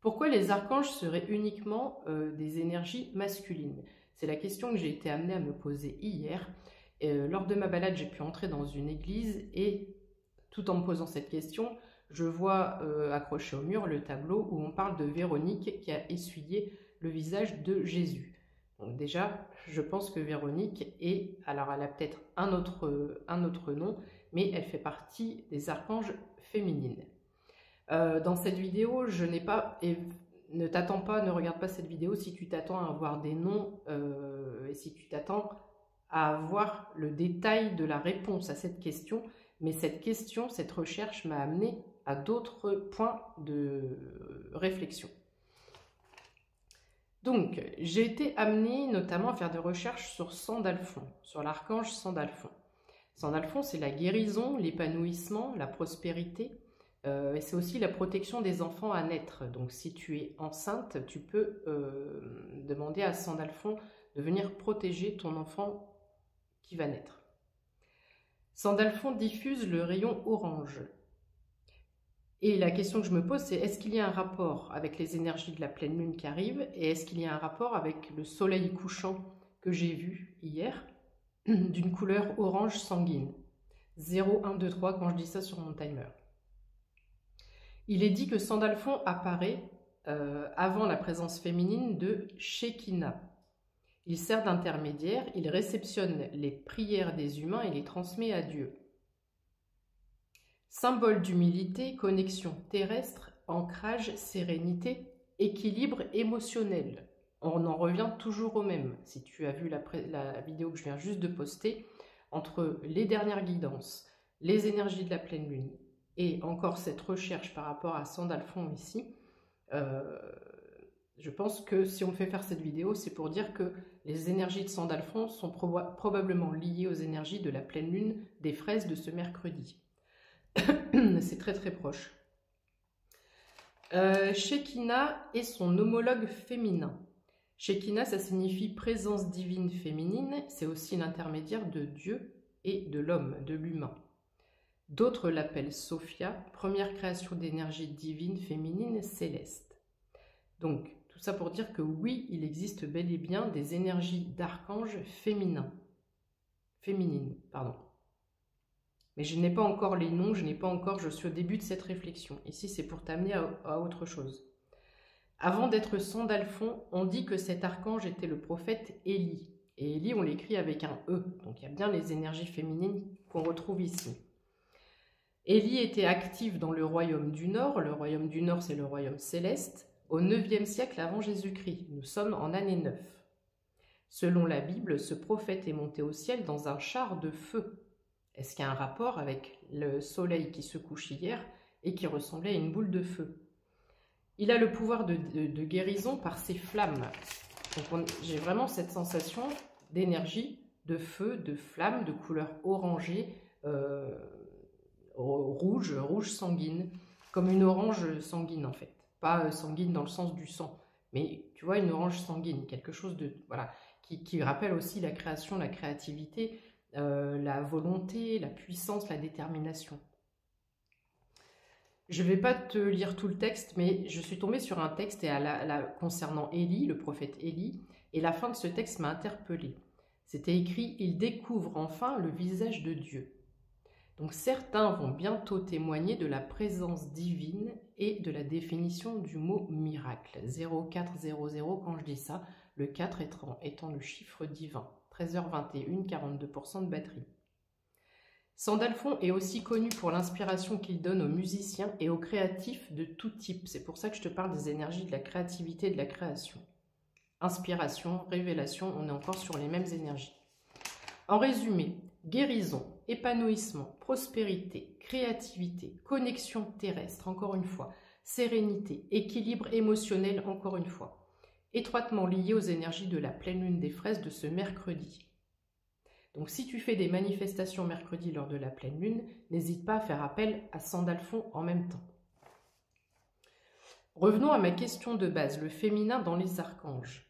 Pourquoi les archanges seraient uniquement des énergies masculines? C'est la question que j'ai été amenée à me poser hier. Lors de ma balade, j'ai pu entrer dans une église et tout en me posant cette question, je vois accroché au mur le tableau où on parle de Véronique qui a essuyé le visage de Jésus. Donc déjà, je pense que Véronique est, alors elle a peut-être un autre nom, mais elle fait partie des archanges féminines. Dans cette vidéo, je n'ai pas, et ne t'attends pas, ne regarde pas cette vidéo si tu t'attends à avoir des noms et si tu t'attends à avoir le détail de la réponse à cette question, mais cette question, cette recherche m'a amené à d'autres points de réflexion. Donc, j'ai été amenée notamment à faire des recherches sur Sandalphon, sur l'archange Sandalphon. Sandalphon, c'est la guérison, l'épanouissement, la prospérité, et c'est aussi la protection des enfants à naître. Donc, si tu es enceinte, tu peux demander à Sandalphon de venir protéger ton enfant qui va naître. Sandalphon diffuse le rayon orange. Et la question que je me pose, c'est est-ce qu'il y a un rapport avec les énergies de la pleine lune qui arrive et est-ce qu'il y a un rapport avec le soleil couchant que j'ai vu hier d'une couleur orange sanguine? 0, 1, 2, 3 quand je dis ça sur mon timer. Il est dit que Sandalphon apparaît avant la présence féminine de Shekinah. Il sert d'intermédiaire, il réceptionne les prières des humains et les transmet à Dieu. Symbole d'humilité, connexion terrestre, ancrage, sérénité, équilibre émotionnel. On en revient toujours au même. Si tu as vu la vidéo que je viens juste de poster, entre les dernières guidances, les énergies de la pleine lune et encore cette recherche par rapport à Sandalphon ici, je pense que si on me fait faire cette vidéo, c'est pour dire que les énergies de Sandalphon sont probablement liées aux énergies de la pleine lune des fraises de ce mercredi. C'est très très proche. Shekinah est son homologue féminin. Shekinah, ça signifie présence divine féminine, c'est aussi l'intermédiaire de Dieu et de l'homme, de l'humain. D'autres l'appellent Sophia, première création d'énergie divine féminine céleste. Donc, tout ça pour dire que oui, il existe bel et bien des énergies d'archanges féminines. Mais je n'ai pas encore les noms, je suis au début de cette réflexion. Ici, c'est pour t'amener à autre chose. Avant d'être Sandalphon, on dit que cet archange était le prophète Élie. Et Élie, on l'écrit avec un E. Donc, il y a bien les énergies féminines qu'on retrouve ici. Élie était active dans le royaume du Nord. Le royaume du Nord, c'est le royaume céleste. Au 9e siècle avant Jésus-Christ. Nous sommes en année 9. Selon la Bible, ce prophète est monté au ciel dans un char de feu. Est-ce qu'il y a un rapport avec le soleil qui se couche hier et qui ressemblait à une boule de feu? Il a le pouvoir de guérison par ses flammes. Donc j'ai vraiment cette sensation d'énergie, de feu, de flamme, de couleur orangée, rouge sanguine, comme une orange sanguine en fait. Pas sanguine dans le sens du sang, mais tu vois, une orange sanguine, quelque chose de voilà qui rappelle aussi la création, la créativité, la volonté, la puissance, la détermination. Je ne vais pas te lire tout le texte, mais je suis tombée sur un texte concernant Élie, le prophète Élie, et la fin de ce texte m'a interpellée. C'était écrit « Il découvre enfin le visage de Dieu ». Donc certains vont bientôt témoigner de la présence divine et de la définition du mot miracle. 0400 quand je dis ça, le 4 étant le chiffre divin. 13h21, 42% de batterie. Sandalphon est aussi connu pour l'inspiration qu'il donne aux musiciens et aux créatifs de tout type. C'est pour ça que je te parle des énergies de la créativité et de la création. Inspiration, révélation, on est encore sur les mêmes énergies. En résumé, guérison, épanouissement, prospérité, créativité, connexion terrestre, encore une fois, sérénité, équilibre émotionnel, encore une fois, étroitement lié aux énergies de la pleine lune des fraises de ce mercredi. Donc si tu fais des manifestations mercredi lors de la pleine lune, n'hésite pas à faire appel à Sandalphon en même temps. Revenons à ma question de base, le féminin dans les archanges.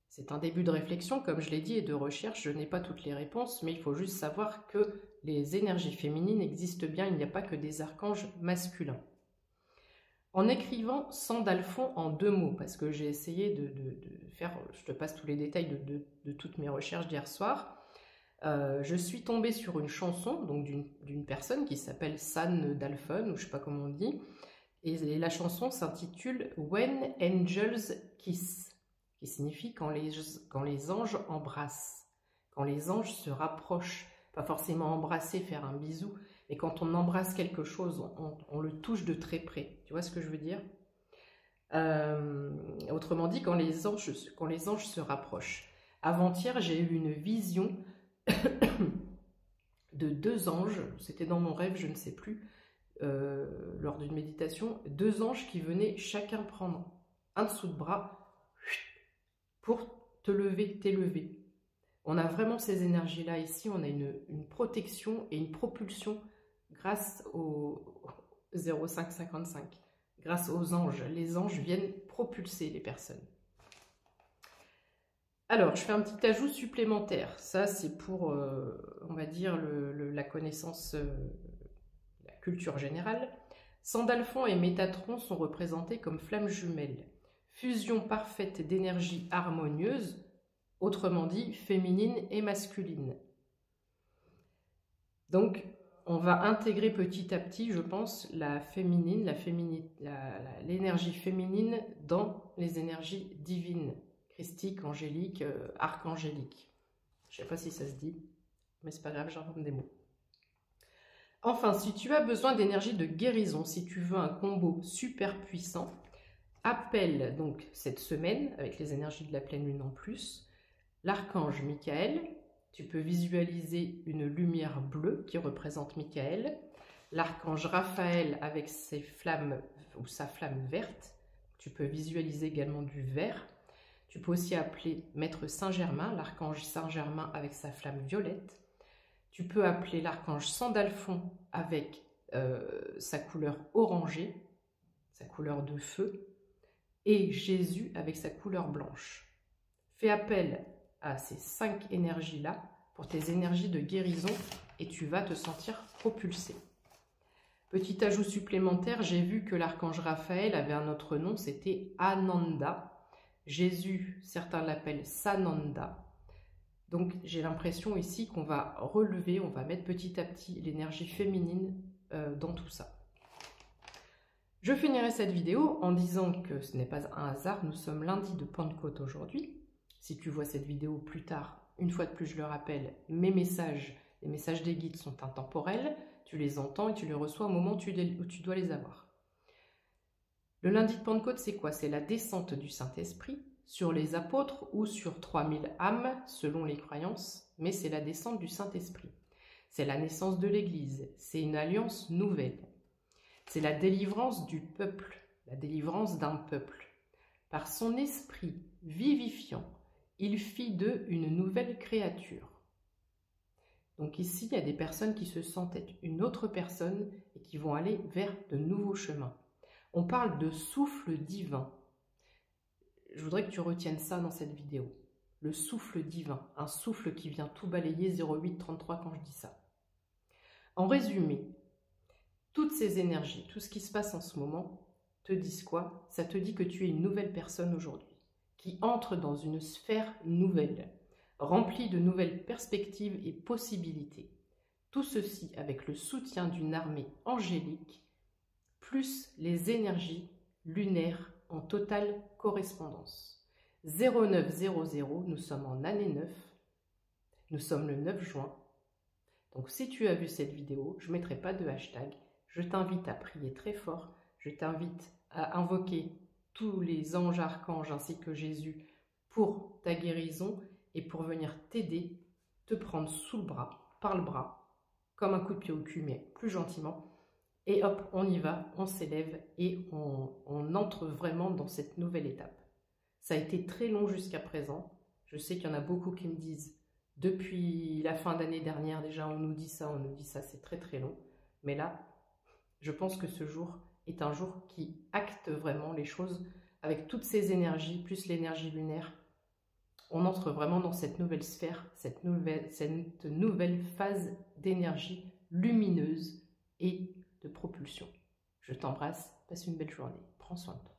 C'est un début de réflexion, comme je l'ai dit, et de recherche. Je n'ai pas toutes les réponses, mais il faut juste savoir que les énergies féminines existent bien, il n'y a pas que des archanges masculins. En écrivant Sandalphon en 2 mots, parce que j'ai essayé de faire, je te passe tous les détails de toutes mes recherches d'hier soir, je suis tombée sur une chanson donc d'une personne qui s'appelle San Dalphon, ou je sais pas comment on dit, et la chanson s'intitule When Angels Kiss, qui signifie quand les anges embrassent, quand les anges se rapprochent, pas forcément embrasser, faire un bisou, mais quand on embrasse quelque chose, on le touche de très près. Tu vois ce que je veux dire? Autrement dit, quand les anges se rapprochent. Avant-hier, j'ai eu une vision de 2 anges, c'était dans mon rêve, je ne sais plus, lors d'une méditation, 2 anges qui venaient chacun prendre un dessous de bras pour t'élever. On a vraiment ces énergies-là ici, on a une protection et une propulsion grâce au 0555, grâce aux anges. Les anges viennent propulser les personnes. Alors, je fais un petit ajout supplémentaire. Ça, c'est pour, on va dire, la connaissance, la culture générale. Sandalphon et Métatron sont représentés comme flammes jumelles. Fusion parfaite d'énergie harmonieuse, autrement dit, féminine et masculine. Donc, on va intégrer petit à petit, je pense, l'énergie féminine dans les énergies divines, christiques, angéliques, archangéliques. Je ne sais pas si ça se dit, mais c'est pas grave, j'invente des mots. Enfin, si tu as besoin d'énergie de guérison, si tu veux un combo super puissant, appelle donc cette semaine, avec les énergies de la pleine lune en plus, l'archange Michael. Tu peux visualiser une lumière bleue qui représente Michael, l'archange Raphaël avec ses flammes ou sa flamme verte. Tu peux visualiser également du vert. Tu peux aussi appeler Maître Saint-Germain, l'archange Saint-Germain avec sa flamme violette. Tu peux appeler l'archange Sandalphon avec sa couleur orangée, sa couleur de feu, et Jésus avec sa couleur blanche. Fais appel à ces 5 énergies-là pour tes énergies de guérison et tu vas te sentir propulsé. Petit ajout supplémentaire, j'ai vu que l'archange Raphaël avait un autre nom, c'était Ananda. Jésus, certains l'appellent Sananda. Donc j'ai l'impression ici qu'on va relever, on va mettre petit à petit l'énergie féminine dans tout ça. Je finirai cette vidéo en disant que ce n'est pas un hasard, nous sommes lundi de Pentecôte aujourd'hui. Si tu vois cette vidéo plus tard, une fois de plus je le rappelle, les messages des guides sont intemporels, tu les entends et tu les reçois au moment où tu dois les avoir. Le lundi de Pentecôte, c'est quoi? C'est la descente du Saint-Esprit sur les apôtres ou sur 3000 âmes selon les croyances, mais c'est la descente du Saint-Esprit. C'est la naissance de l'Église, c'est une alliance nouvelle. C'est la délivrance du peuple, la délivrance d'un peuple. Par son esprit vivifiant, il fit d'eux une nouvelle créature. Donc ici, il y a des personnes qui se sentent être une autre personne et qui vont aller vers de nouveaux chemins. On parle de souffle divin. Je voudrais que tu retiennes ça dans cette vidéo. Le souffle divin, un souffle qui vient tout balayer 0833 quand je dis ça. En résumé, toutes ces énergies, tout ce qui se passe en ce moment, te disent quoi? Ça te dit que tu es une nouvelle personne aujourd'hui, qui entre dans une sphère nouvelle, remplie de nouvelles perspectives et possibilités. Tout ceci avec le soutien d'une armée angélique, plus les énergies lunaires en totale correspondance. 0900, nous sommes en année 9, nous sommes le 9 juin. Donc si tu as vu cette vidéo, je ne mettrai pas de hashtag, je t'invite à prier très fort, je t'invite à invoquer tous les anges, archanges ainsi que Jésus pour ta guérison et pour venir t'aider, te prendre sous le bras, par le bras, comme un coup de pied au cul, mais plus gentiment. Et hop, on y va, on s'élève et on entre vraiment dans cette nouvelle étape. Ça a été très long jusqu'à présent. Je sais qu'il y en a beaucoup qui me disent, depuis la fin d'année dernière déjà, on nous dit ça, c'est très très long. Mais là, je pense que ce jour est un jour qui acte vraiment les choses avec toutes ces énergies, plus l'énergie lunaire. On entre vraiment dans cette nouvelle sphère, cette nouvelle phase d'énergie lumineuse et de propulsion. Je t'embrasse Passe une belle journée. Prends soin de toi.